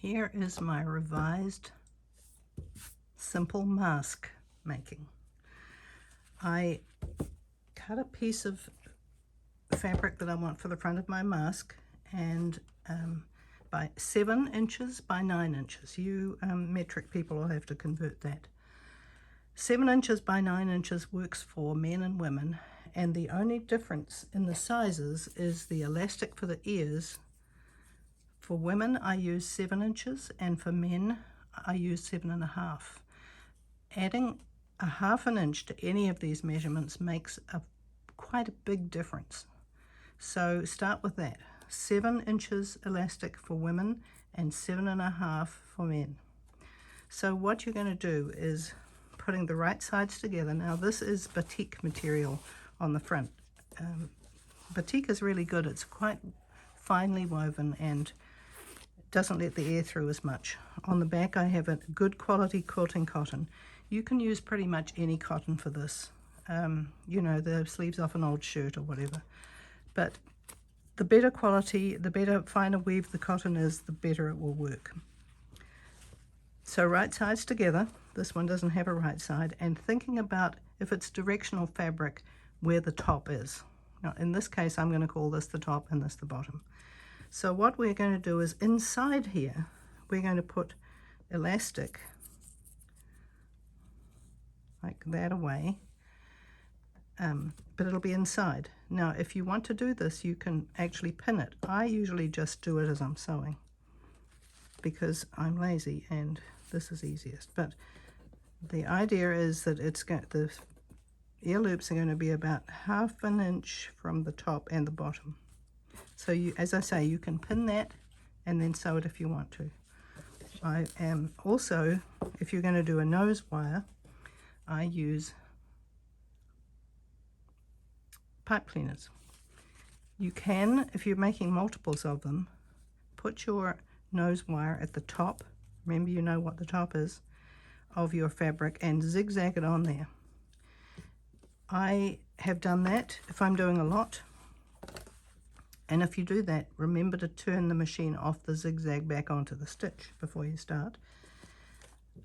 Here is my revised simple mask making. I cut a piece of fabric that I want for the front of my mask, and by 7 inches by 9 inches. You metric people will have to convert that. 7 inches by 9 inches works for men and women, and the only difference in the sizes is the elastic for the ears. For women I use 7 inches, and for men I use 7.5. Adding a half an inch to any of these measurements makes quite a big difference. So start with that. 7 inches elastic for women and 7.5 for men. So what you're going to do is putting the right sides together. Now this is batik material on the front. Batik is really good. It's quite finely woven and doesn't let the air through as much. On the back I have a good quality quilting cotton. You can use pretty much any cotton for this. You know, the sleeves off an old shirt or whatever. But the better quality, the better, finer weave the cotton is, the better it will work. So right sides together. This one doesn't have a right side, and thinking about, if it's directional fabric, where the top is. Now in this case I'm going to call this the top and this the bottom. So what we're going to do is inside here we're going to put elastic like that away, but it'll be inside. Now if you want to do this you can actually pin it. I usually just do it as I'm sewing because I'm lazy and this is easiest, but the idea is that the ear loops are going to be about half an inch from the top and the bottom. So you, as I say, you can pin that and then sew it if you want to. I am also, if you're going to do a nose wire, I use pipe cleaners. You can, if you're making multiples of them, put your nose wire at the top. Remember, you know what the top is of your fabric, and zigzag it on there. I have done that if I'm doing a lot. And if you do that, remember to turn the machine off the zigzag back onto the stitch before you start.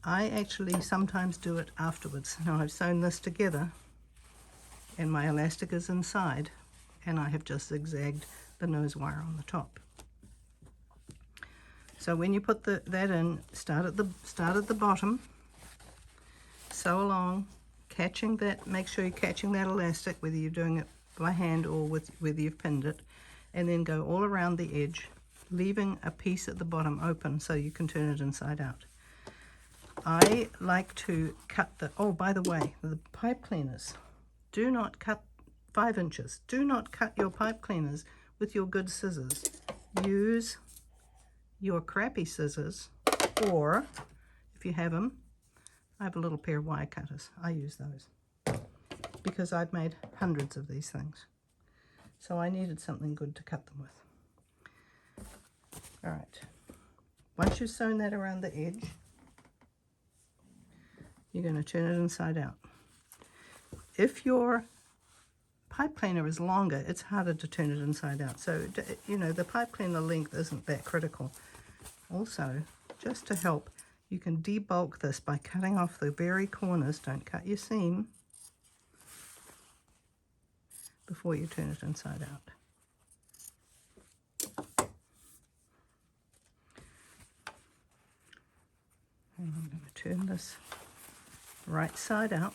I actually sometimes do it afterwards. Now I've sewn this together and my elastic is inside, and I have just zigzagged the nose wire on the top. So when you put that in, start at the bottom, sew along, catching that, make sure you're catching that elastic, whether you're doing it by hand or whether you've pinned it, and then go all around the edge, leaving a piece at the bottom open so you can turn it inside out. I like to cut oh, by the way, the pipe cleaners, do not cut 5 inches. Do not cut your pipe cleaners with your good scissors. Use your crappy scissors, or if you have them, I have a little pair of wire cutters. I use those because I've made hundreds of these things. So I needed something good to cut them with. All right, once you've sewn that around the edge, you're going to turn it inside out. If your pipe cleaner is longer, it's harder to turn it inside out. So, you know, the pipe cleaner length isn't that critical. Also, just to help, you can debulk this by cutting off the very corners. Don't cut your seam before you turn it inside out. And I'm going to turn this right side out.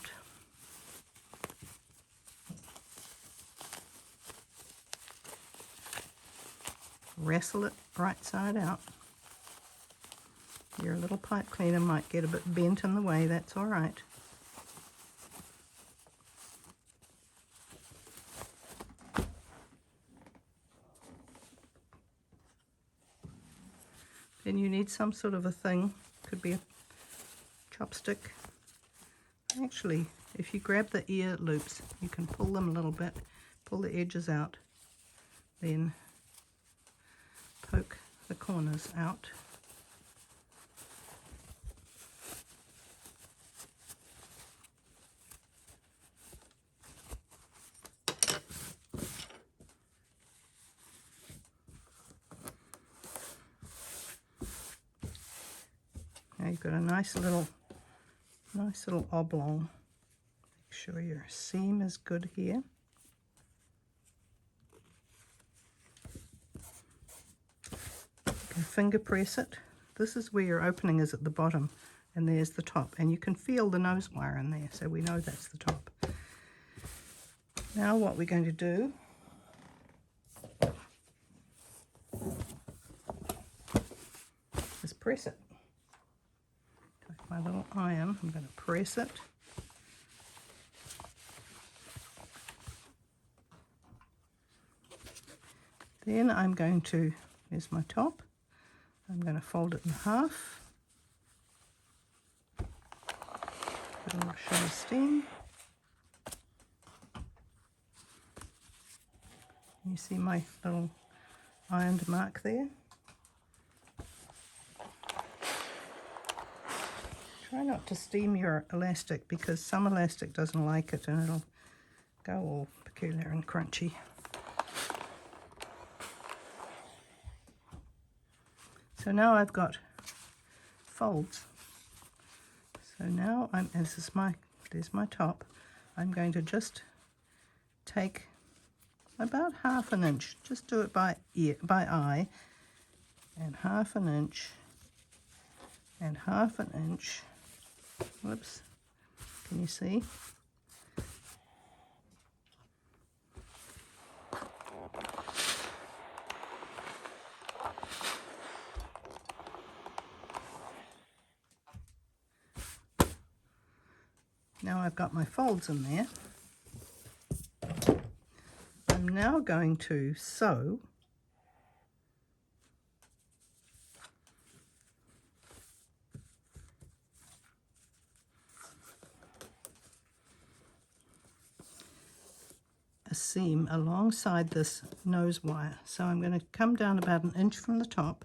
Wrestle it right side out. Your little pipe cleaner might get a bit bent in the way, that's all right. Then you need some sort of a thing, could be a chopstick. Actually, if you grab the ear loops, you can pull them a little bit, pull the edges out, then poke the corners out. Now you've got a nice little oblong. Make sure your seam is good here. You can finger press it. This is where your opening is at the bottom, and there's the top, and you can feel the nose wire in there, so we know that's the top. Now what we're going to do is press it. Take my little iron, I'm going to press it. Then I'm going to, here's my top, I'm going to fold it in half. Put a little show steam. You see my little ironed mark there? Try not to steam your elastic because some elastic doesn't like it and it'll go all peculiar and crunchy. So now I've got folds. So now there's my top. I'm going to just take about half an inch, just do it by eye, and half an inch, and half an inch. Whoops, can you see? Now I've got my folds in there. I'm now going to sew a seam alongside this nose wire. So I'm going to come down about an inch from the top.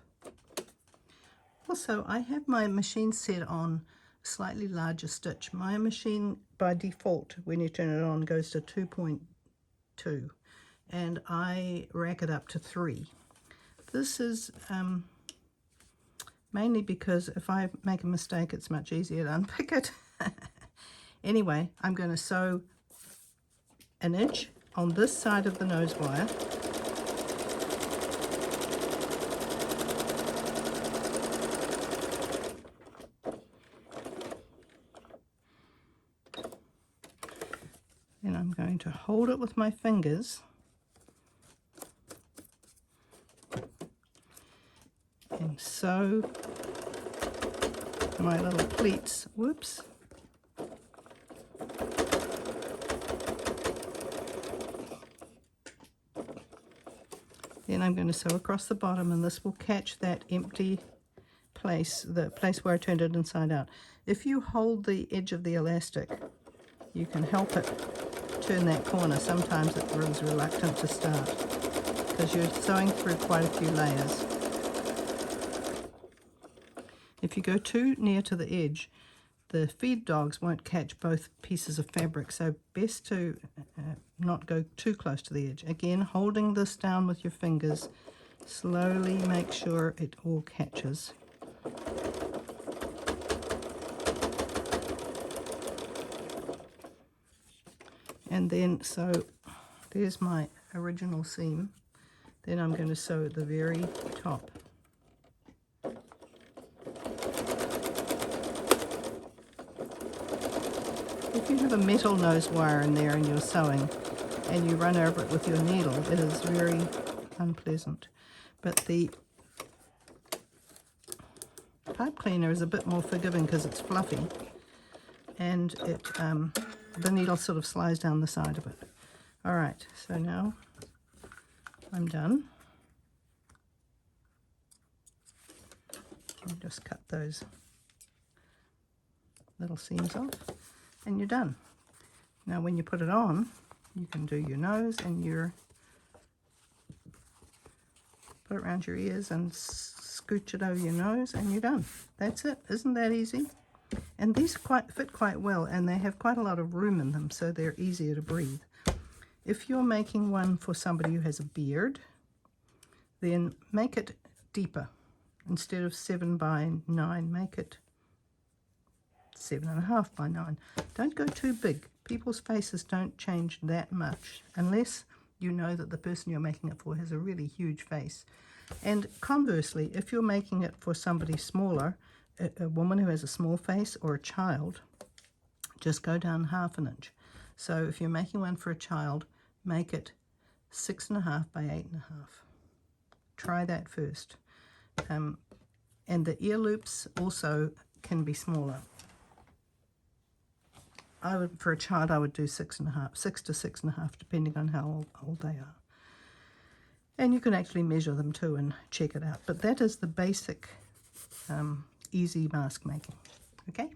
Also, I have my machine set on a slightly larger stitch. My machine by default, when you turn it on, goes to 2.2. And I rack it up to 3. This is mainly because if I make a mistake, it's much easier to unpick it. Anyway, I'm going to sew an inch on this side of the nose wire. Then I'm going to hold it with my fingers and sew my little pleats. Whoops. Then I'm going to sew across the bottom, and this will catch that empty place, the place where I turned it inside out. If you hold the edge of the elastic, you can help it turn that corner. Sometimes it was reluctant to start because you're sewing through quite a few layers. If you go too near to the edge, the feed dogs won't catch both pieces of fabric, so best to not go too close to the edge. Again, holding this down with your fingers, slowly make sure it all catches. And then, so there's my original seam. Then I'm going to sew at the very top. If you have a metal nose wire in there and you're sewing and you run over it with your needle, it is very unpleasant. But the pipe cleaner is a bit more forgiving because it's fluffy, and it the needle sort of slides down the side of it. All right, so now I'm done. I'll just cut those little seams off, and you're done. Now when you put it on, you can do your nose and put it around your ears and scooch it over your nose, and you're done. That's it. Isn't that easy? And these fit quite well, and they have quite a lot of room in them, so they're easier to breathe. If you're making one for somebody who has a beard, then make it deeper. Instead of 7 by 9, make it 7.5 by 9. Don't go too big. People's faces don't change that much unless you know that the person you're making it for has a really huge face. And conversely, if you're making it for somebody smaller, a woman who has a small face or a child, just go down 1/2 inch. So if you're making one for a child, make it 6.5 by 8.5. Try that first. And the ear loops also can be smaller. For a child, I would do 6.5, 6 to 6.5, depending on how old they are. And you can actually measure them too and check it out. But that is the basic easy mask making. Okay?